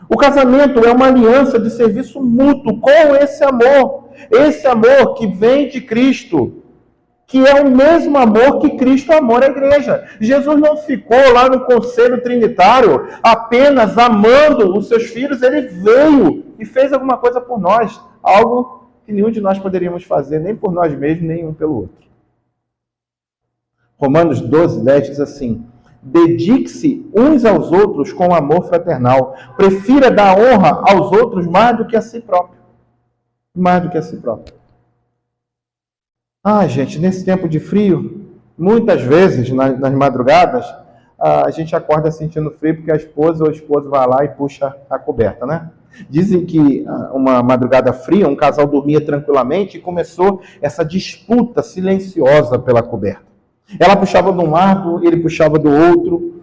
O casamento é uma aliança de serviço mútuo com esse amor que vem de Cristo, que é o mesmo amor que Cristo amou a igreja. Jesus não ficou lá no conselho trinitário apenas amando os seus filhos, ele veio e fez alguma coisa por nós, algo que nenhum de nós poderíamos fazer, nem por nós mesmos, nem um pelo outro. Romanos 12, 10 diz assim: dedique-se uns aos outros com amor fraternal. Prefira dar honra aos outros mais do que a si próprio. Mais do que a si próprio. Gente, nesse tempo de frio, muitas vezes, nas madrugadas, a gente acorda sentindo frio porque a esposa ou o esposo vai lá e puxa a coberta, né? Dizem que uma madrugada fria, um casal dormia tranquilamente e começou essa disputa silenciosa pela coberta. Ela puxava de um lado, ele puxava do outro,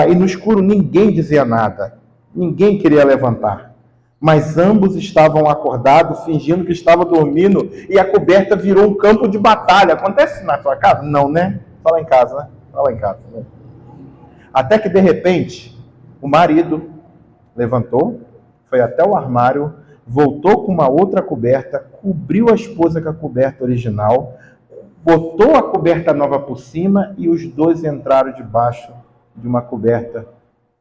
e no escuro ninguém dizia nada, ninguém queria levantar. Mas ambos estavam acordados, fingindo que estavam dormindo, e a coberta virou um campo de batalha. Acontece na sua casa? Não, né? Só lá em casa, né? Só lá em casa. Né? Até que, de repente, o marido levantou, foi até o armário, voltou com uma outra coberta, cobriu a esposa com a coberta original, botou a coberta nova por cima e os dois entraram debaixo de uma coberta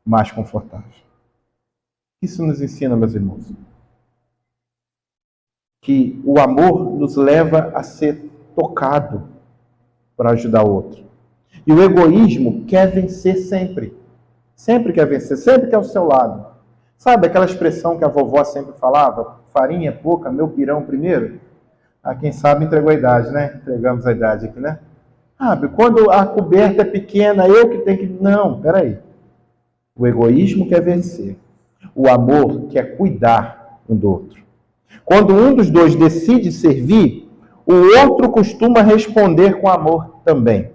mais confortável. Isso nos ensina, meus irmãos, que o amor nos leva a ser tocado para ajudar o outro. E o egoísmo quer vencer sempre. Sempre quer vencer, sempre quer o seu lado. Sabe aquela expressão que a vovó sempre falava? Farinha pouca, meu pirão primeiro? Quem sabe entregou a idade, né? Entregamos a idade aqui, né? Quando a coberta é pequena, eu que tenho que... Não, peraí. O egoísmo quer vencer. O amor quer cuidar um do outro. Quando um dos dois decide servir, o outro costuma responder com amor também.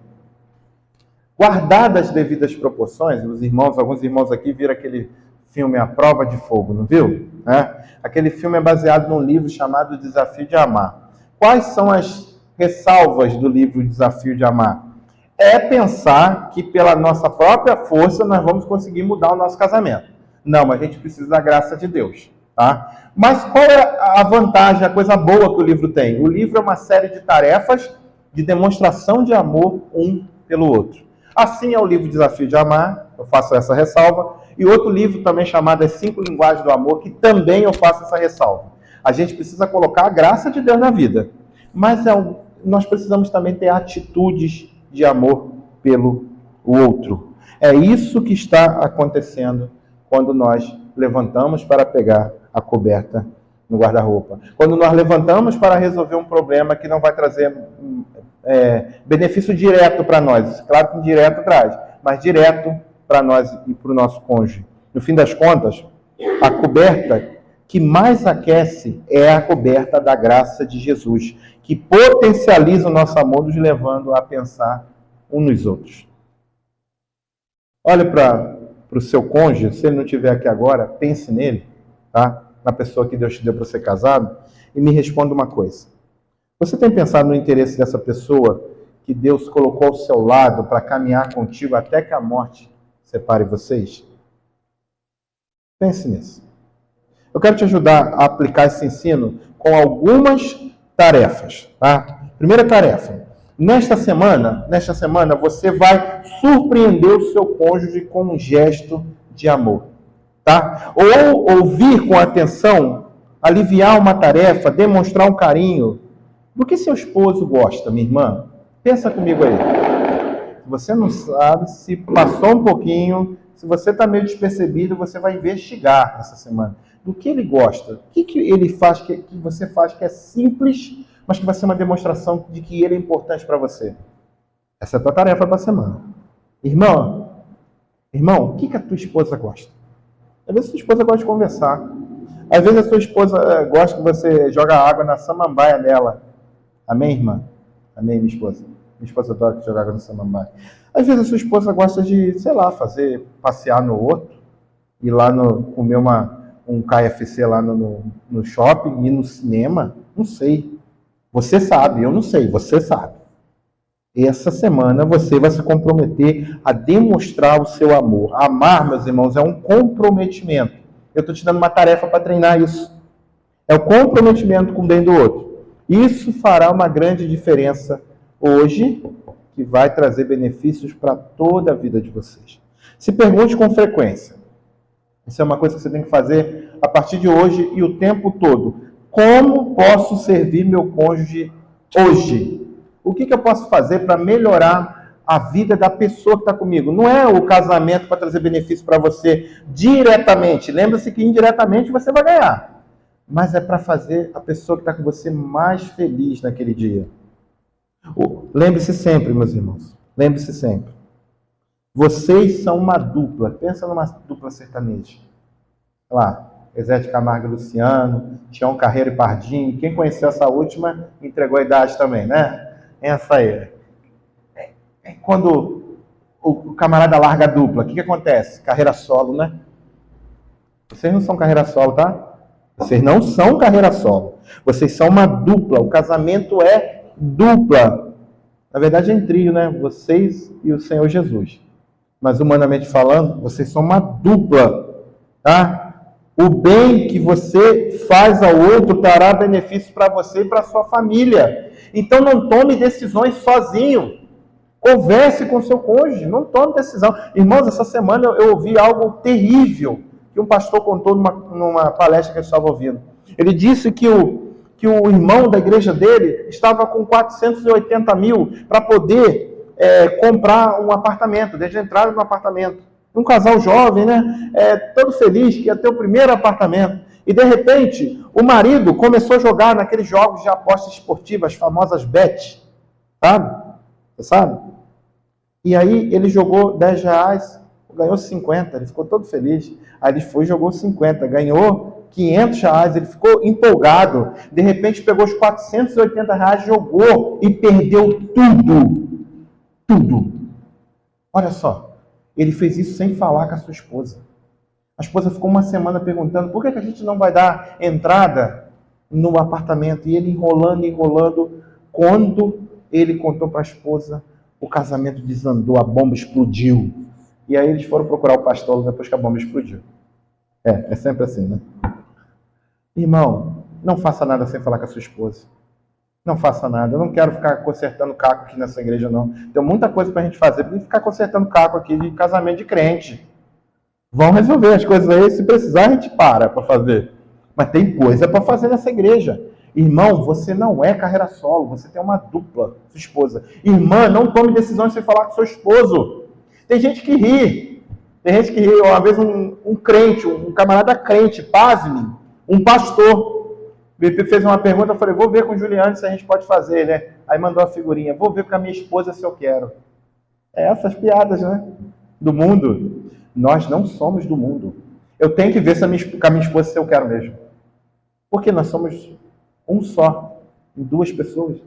Guardadas as devidas proporções, alguns irmãos aqui viram aquele filme A Prova de Fogo, não viu? Aquele filme é baseado num livro chamado Desafio de Amar. Quais são as ressalvas do livro Desafio de Amar? É pensar que pela nossa própria força nós vamos conseguir mudar o nosso casamento. Não, mas a gente precisa da graça de Deus. Tá? Mas qual é a vantagem, a coisa boa que o livro tem? O livro é uma série de tarefas de demonstração de amor um pelo outro. Assim é o livro Desafio de Amar, eu faço essa ressalva, e outro livro também chamado As 5 Linguagens do Amor, que também eu faço essa ressalva. A gente precisa colocar a graça de Deus na vida, mas nós precisamos também ter atitudes de amor pelo outro. É isso que está acontecendo quando nós levantamos para pegar a coberta no guarda-roupa. Quando nós levantamos para resolver um problema que não vai trazer benefício direto para nós. Claro que indireto traz, mas direto para nós e para o nosso cônjuge. No fim das contas, a coberta que mais aquece é a coberta da graça de Jesus, que potencializa o nosso amor, nos levando a pensar uns nos outros. Olha para o seu cônjuge, se ele não estiver aqui agora, pense nele, tá? Na pessoa que Deus te deu para ser casado, e me responda uma coisa. Você tem pensado no interesse dessa pessoa que Deus colocou ao seu lado para caminhar contigo até que a morte separe vocês? Pense nisso. Eu quero te ajudar a aplicar esse ensino com algumas tarefas, tá? Primeira tarefa. Nesta semana, você vai surpreender o seu cônjuge com um gesto de amor, tá? Ou ouvir com atenção, aliviar uma tarefa, demonstrar um carinho. Do que seu esposo gosta, minha irmã? Pensa comigo aí. Se você não sabe, se passou um pouquinho, se você está meio despercebido, você vai investigar essa semana. Do que ele gosta? O que ele faz, que você faz que é simples, mas que vai ser uma demonstração de que ele é importante para você? Essa é a tua tarefa para a semana. Irmão, o que a tua esposa gosta? Às vezes a tua esposa gosta de conversar. Às vezes a tua esposa gosta que você joga água na samambaia dela. Amém, irmã? Amém, minha esposa? Minha esposa adora que joga água na samambaia. Às vezes a sua esposa gosta de, sei lá, passear no outro, ir lá comer um KFC lá no shopping, ir no cinema. Não sei. Você sabe, eu não sei, você sabe. Essa semana você vai se comprometer a demonstrar o seu amor. Amar, meus irmãos, é um comprometimento. Eu estou te dando uma tarefa para treinar isso. É o comprometimento com o bem do outro. Isso fará uma grande diferença hoje, que vai trazer benefícios para toda a vida de vocês. Se pergunte com frequência. Isso é uma coisa que você tem que fazer a partir de hoje e o tempo todo. Como posso servir meu cônjuge hoje? O que eu posso fazer para melhorar a vida da pessoa que está comigo? Não é o casamento para trazer benefício para você diretamente. Lembre-se que indiretamente você vai ganhar. Mas é para fazer a pessoa que está com você mais feliz naquele dia. Lembre-se sempre, meus irmãos. Lembre-se sempre. Vocês são uma dupla. Pensa numa dupla sertaneja. Olha lá. Zé de Camargo e Luciano, Tião Carreiro e Pardinho. Quem conheceu essa última entregou a idade também, né? Essa aí. Quando o camarada larga a dupla, o que acontece? Carreira solo, né? Vocês não são carreira solo, tá? Vocês não são carreira solo. Vocês são uma dupla. O casamento é dupla. Na verdade é em trio, né? Vocês e o Senhor Jesus. Mas humanamente falando, vocês são uma dupla, tá? O bem que você faz ao outro trará benefício para você e para a sua família. Então não tome decisões sozinho. Converse com seu cônjuge, não tome decisão. Irmãos, essa semana eu ouvi algo terrível que um pastor contou numa palestra que eu estava ouvindo. Ele disse que o irmão da igreja dele estava com 480 mil para poder comprar um apartamento, desde a entrada no apartamento. Um casal jovem, né? Todo feliz que ia ter o primeiro apartamento. E, de repente, o marido começou a jogar naqueles jogos de apostas esportivas, as famosas bets. Sabe? Você sabe? E aí, ele jogou 10 reais, ganhou 50. Ele ficou todo feliz. Aí ele foi e jogou 50. Ganhou 500 reais. Ele ficou empolgado. De repente, pegou os 480 reais, jogou e perdeu tudo. Tudo. Olha só. Ele fez isso sem falar com a sua esposa. A esposa ficou uma semana perguntando por que a gente não vai dar entrada no apartamento. E ele enrolando. Quando ele contou para a esposa, o casamento desandou, a bomba explodiu. E aí eles foram procurar o pastor depois que a bomba explodiu. É sempre assim, né? Irmão, não faça nada sem falar com a sua esposa. Não faça nada. Eu não quero ficar consertando caco aqui nessa igreja, não. Tem muita coisa para a gente fazer. Para ficar consertando caco aqui de casamento de crente. Vão resolver as coisas aí. Se precisar, a gente para fazer. Mas tem coisa para fazer nessa igreja. Irmão, você não é carreira solo. Você tem uma dupla, sua esposa. Irmã, não tome decisões sem falar com seu esposo. Tem gente que ri. Uma vez um crente, um camarada crente, pasme, um pastor, me fez uma pergunta, eu falei, vou ver com o Juliano se a gente pode fazer, né? Aí mandou a figurinha, vou ver com a minha esposa se eu quero. Essas piadas, né? Do mundo. Nós não somos do mundo. Eu tenho que ver com a minha esposa se eu quero mesmo. Porque nós somos um só, duas pessoas.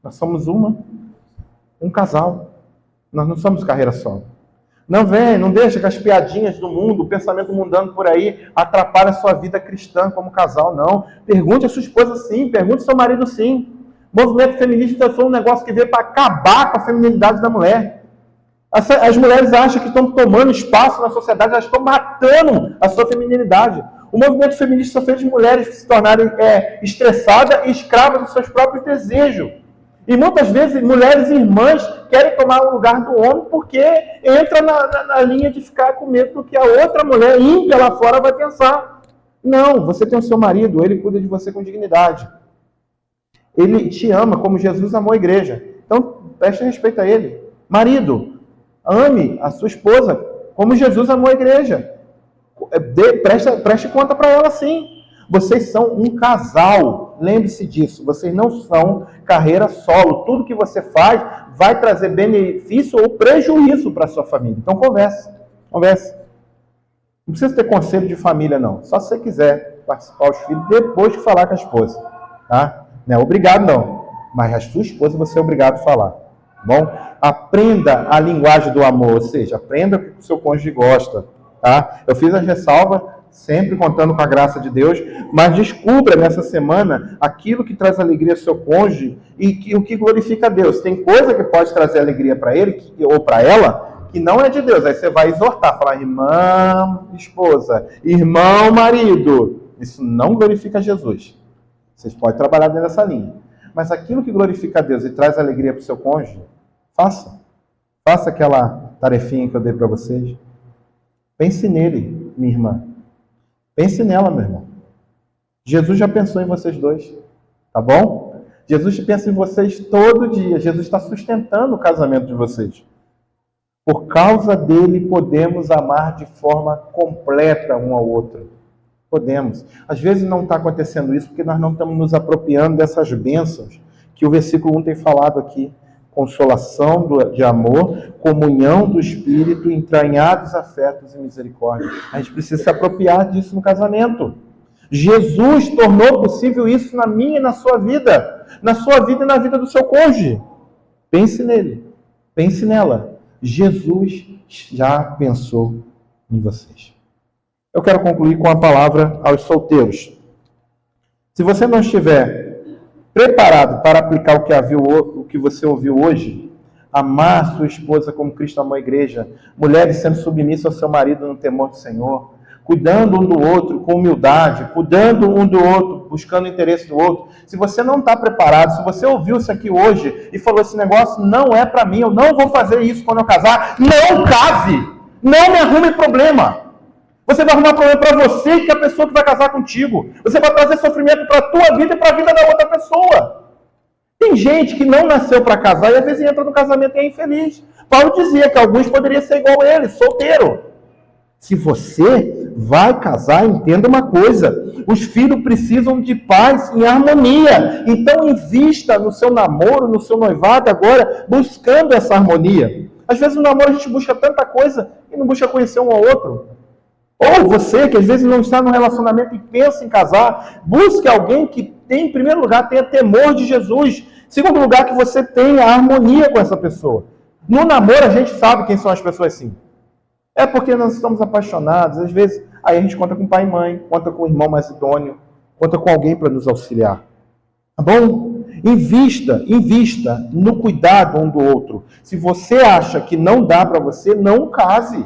Nós somos um casal. Nós não somos carreira solo. Não deixa que as piadinhas do mundo, o pensamento mundano por aí, atrapalhe a sua vida cristã como casal, não. Pergunte a sua esposa sim, pergunte ao seu marido sim. O movimento feminista foi um negócio que veio para acabar com a feminilidade da mulher. As mulheres acham que estão tomando espaço na sociedade, elas estão matando a sua feminilidade. O movimento feminista só fez mulheres se tornarem estressadas e escravas dos seus próprios desejos. E muitas vezes mulheres irmãs querem tomar o lugar do homem porque entra na linha de ficar com medo do que a outra mulher ímpia lá fora vai pensar. Não, você tem o seu marido, ele cuida de você com dignidade. Ele te ama como Jesus amou a igreja. Então, preste respeito a ele. Marido, ame a sua esposa como Jesus amou a igreja. Preste conta para ela sim. Vocês são um casal. lembre-se disso, vocês não são carreira solo. Tudo que você faz vai trazer benefício ou prejuízo para a sua família. Então converse. Não precisa ter conselho de família, não. Só se você quiser participar os filhos depois de falar com a esposa. Tá? Não é obrigado, não. Mas a sua esposa você é obrigado a falar. Bom? Aprenda a linguagem do amor, ou seja, aprenda o que o seu cônjuge gosta. Tá? Eu fiz a ressalva, sempre contando com a graça de Deus, mas descubra nessa semana aquilo que traz alegria ao seu cônjuge e o que glorifica a Deus. Tem coisa que pode trazer alegria para ele ou para ela, que não é de Deus. Aí você vai exortar, falar, irmã, esposa, irmão, marido. Isso não glorifica Jesus. Vocês podem trabalhar dentro dessa linha. Mas aquilo que glorifica a Deus e traz alegria para o seu cônjuge, faça. Faça aquela tarefinha que eu dei para vocês. Pense nele, minha irmã. Pense nela, meu irmão. Jesus já pensou em vocês dois. Tá bom? Jesus pensa em vocês todo dia. Jesus está sustentando o casamento de vocês. Por causa dele, podemos amar de forma completa um ao outro. Podemos. Às vezes não está acontecendo isso porque nós não estamos nos apropriando dessas bênçãos que o versículo 1 tem falado aqui. Consolação de amor, comunhão do Espírito, entranhados afetos e misericórdia. A gente precisa se apropriar disso no casamento. Jesus tornou possível isso na minha e na sua vida e na vida do seu cônjuge. Pense nele, pense nela. Jesus já pensou em vocês. Eu quero concluir com a palavra aos solteiros. Se você não estiver preparado para aplicar o que você ouviu hoje, amar sua esposa como Cristo amou a igreja, mulheres sendo submissas ao seu marido no temor do Senhor, cuidando um do outro com humildade, cuidando um do outro, buscando o interesse do outro. Se você não está preparado, se você ouviu isso aqui hoje e falou, esse negócio não é para mim, eu não vou fazer isso quando eu casar, não case! Não me arrume problema! Você vai arrumar problema para você e que a pessoa que vai casar contigo. Você vai trazer sofrimento para a tua vida e para a vida da outra pessoa. Tem gente que não nasceu para casar e às vezes entra no casamento e é infeliz. Paulo dizia que alguns poderiam ser igual a ele, solteiro. Se você vai casar, entenda uma coisa. Os filhos precisam de paz e harmonia. Então invista no seu namoro, no seu noivado agora, buscando essa harmonia. Às vezes no namoro a gente busca tanta coisa e não busca conhecer um ao outro. Ou você, que às vezes não está no relacionamento e pensa em casar, busque alguém que tem, em primeiro lugar, tenha temor de Jesus. Em segundo lugar, que você tenha harmonia com essa pessoa. No namoro, a gente sabe quem são as pessoas assim. É porque nós estamos apaixonados. Às vezes, aí a gente conta com pai e mãe, conta com o irmão mais idôneo, conta com alguém para nos auxiliar. Tá bom? Invista no cuidado um do outro. Se você acha que não dá para você, não case.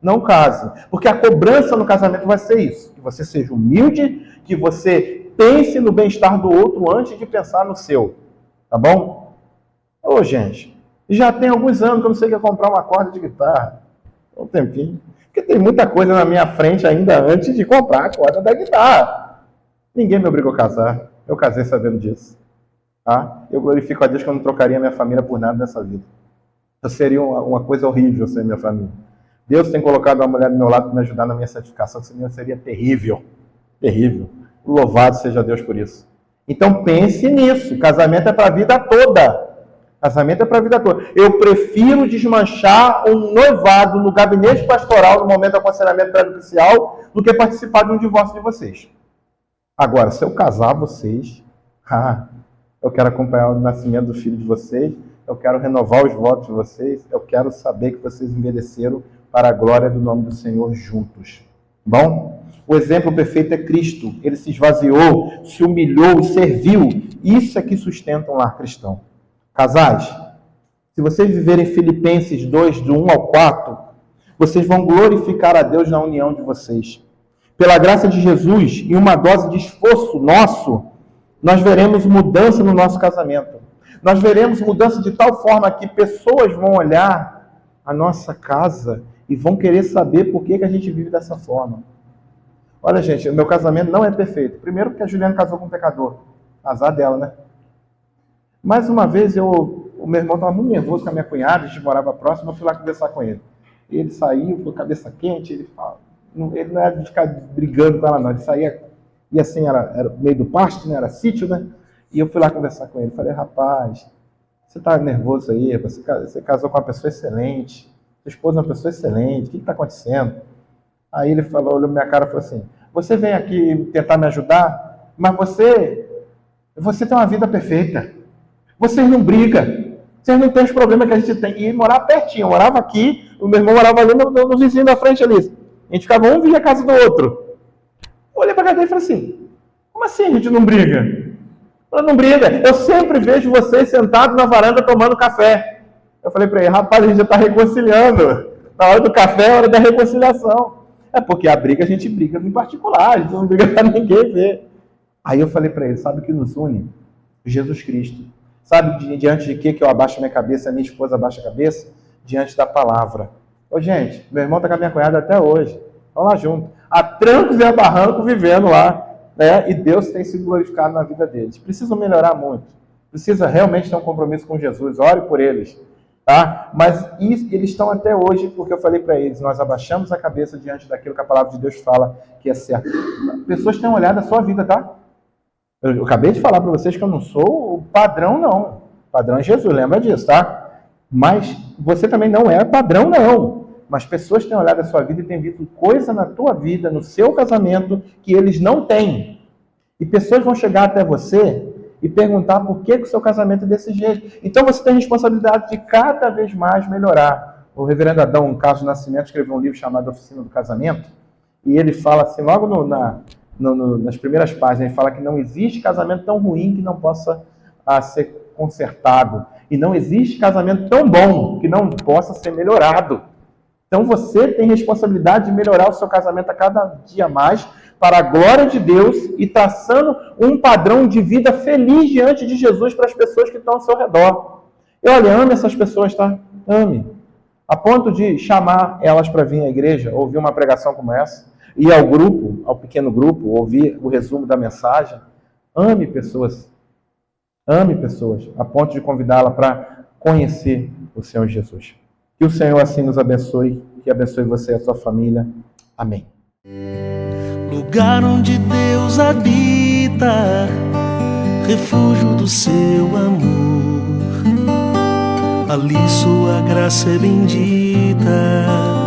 Não case, porque a cobrança no casamento vai ser isso, que você seja humilde, que você pense no bem-estar do outro antes de pensar no seu, tá bom? Ô gente, já tem alguns anos que eu não sei o que é comprar uma corda de guitarra, um tempinho, porque tem muita coisa na minha frente ainda antes de comprar a corda da guitarra. Ninguém me obrigou a casar, eu casei sabendo disso, tá? Eu glorifico a Deus que eu não trocaria minha família por nada nessa vida. Eu seria uma coisa horrível sem minha família. Deus tem colocado uma mulher do meu lado para me ajudar na minha santificação, senão seria terrível. Terrível. Louvado seja Deus por isso. Então pense nisso. Casamento é para a vida toda. Casamento é para a vida toda. Eu prefiro desmanchar um noivado no gabinete pastoral no momento do aconselhamento pré-nupcial do que participar de um divórcio de vocês. Agora, se eu casar vocês, eu quero acompanhar o nascimento do filho de vocês, eu quero renovar os votos de vocês, eu quero saber que vocês envelheceram para a glória do nome do Senhor juntos. Bom? O exemplo perfeito é Cristo. Ele se esvaziou, se humilhou e serviu. Isso é que sustenta um lar cristão. Casais, se vocês viverem Filipenses 2, do 1 ao 4, vocês vão glorificar a Deus na união de vocês. Pela graça de Jesus e uma dose de esforço nosso, nós veremos mudança no nosso casamento. Nós veremos mudança de tal forma que pessoas vão olhar a nossa casa e vão querer saber por que a gente vive dessa forma. Olha, gente, o meu casamento não é perfeito. Primeiro porque a Juliana casou com um pecador. Azar dela, né? Mais uma vez, o meu irmão estava muito nervoso com a minha cunhada, a gente morava próximo, eu fui lá conversar com ele. Ele saiu com a cabeça quente, ele não era de ficar brigando com ela, não. Ele saía E assim, era meio do pasto, né? Era sítio, né? E eu fui lá conversar com ele. Falei, rapaz, você tá nervoso aí? Você casou com uma pessoa excelente. Sua esposa é uma pessoa excelente. O que está acontecendo? Aí ele falou, olhou na minha cara e falou assim, você vem aqui tentar me ajudar, mas você tem uma vida perfeita. Vocês não brigam. Vocês não têm os problemas que a gente tem. E morava pertinho. Eu morava aqui, o meu irmão morava ali no vizinho da frente ali. A gente ficava um via a casa do outro. Eu olhei para a cara dele e falei assim, como assim a gente não briga? Eu não briga. Eu sempre vejo vocês sentados na varanda tomando café. Eu falei para ele, rapaz, a gente já está reconciliando. Na hora do café é a hora da reconciliação. É porque a briga, a gente briga em particular, a gente não briga para ninguém ver. Aí eu falei para ele, sabe o que nos une? Jesus Cristo. Sabe diante de que eu abaixo a minha cabeça, a minha esposa abaixa a cabeça? Diante da palavra. Ô gente, meu irmão está com a minha cunhada até hoje. Vamos lá junto. A trancos e a barranco vivendo lá. Né? E Deus tem sido glorificado na vida deles. Precisam melhorar muito. Precisa realmente ter um compromisso com Jesus. Ore por eles. Tá? Mas eles estão até hoje, porque eu falei para eles, nós abaixamos a cabeça diante daquilo que a palavra de Deus fala que é certo. Pessoas têm olhado a sua vida, tá? Eu acabei de falar para vocês que eu não sou o padrão, não. O padrão é Jesus, lembra disso, tá? Mas você também não é padrão, não. Mas pessoas têm olhado a sua vida e têm visto coisa na tua vida, no seu casamento, que eles não têm. E pessoas vão chegar até você e perguntar por que o seu casamento é desse jeito. Então você tem a responsabilidade de cada vez mais melhorar. O reverendo Adão Carlos Nascimento escreveu um livro chamado Oficina do Casamento, e ele fala assim, logo nas primeiras páginas, ele fala que não existe casamento tão ruim que não possa ser consertado. E não existe casamento tão bom que não possa ser melhorado. Então você tem responsabilidade de melhorar o seu casamento a cada dia mais, para a glória de Deus e traçando um padrão de vida feliz diante de Jesus para as pessoas que estão ao seu redor. E olha, ame essas pessoas, tá? Ame. A ponto de chamar elas para vir à igreja, ouvir uma pregação como essa, ir ao grupo, ao pequeno grupo, ouvir o resumo da mensagem. Ame pessoas. Ame pessoas, a ponto de convidá-la para conhecer o Senhor Jesus. Que o Senhor assim nos abençoe, que abençoe você e a sua família. Amém. Lugar onde Deus habita, refúgio do seu amor, ali sua graça é bendita.